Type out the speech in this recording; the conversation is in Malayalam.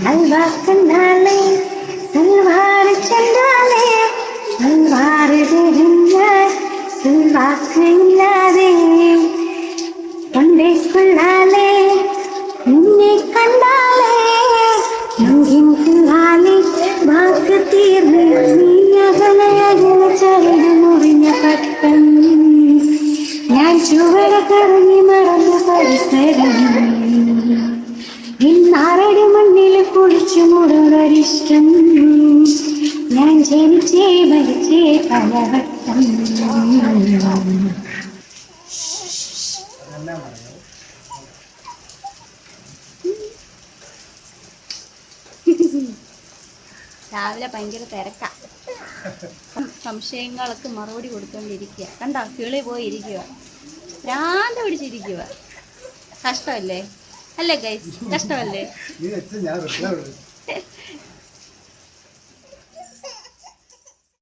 हलवा कन्नाले सलवार चंडाले सलवार देहिया सलवार इल्लादे पंडे कुल्लाले निन्ने कंडाले नंगिन कुल्लाले बाक तीर्ने नीया गलया गल चरण मुरिഞ്ഞ पट्टम ഞാൻ ചുവര കറങ്ങി മറന്നു പരിസരം ഇന്നാറടി മണ്ണിൽ കുളിച്ചു മുഴുവരിഷ്ടം ഞാൻ ജനിച്ചേ മരിച്ചേ പലവട്ടം രാവിലെ ഭയങ്കര തിരക്കാ സംശയങ്ങൾക്ക് മറുപടി കൊടുത്തോണ്ടിരിക്കുക കണ്ടോ കിളി പോയി ഇരിക്കുക ഭ്രാന്ത് പിടിച്ചിരിക്കുക കഷ്ടമല്ലേ അല്ലേ ഗൈസ് കഷ്ടമല്ലേ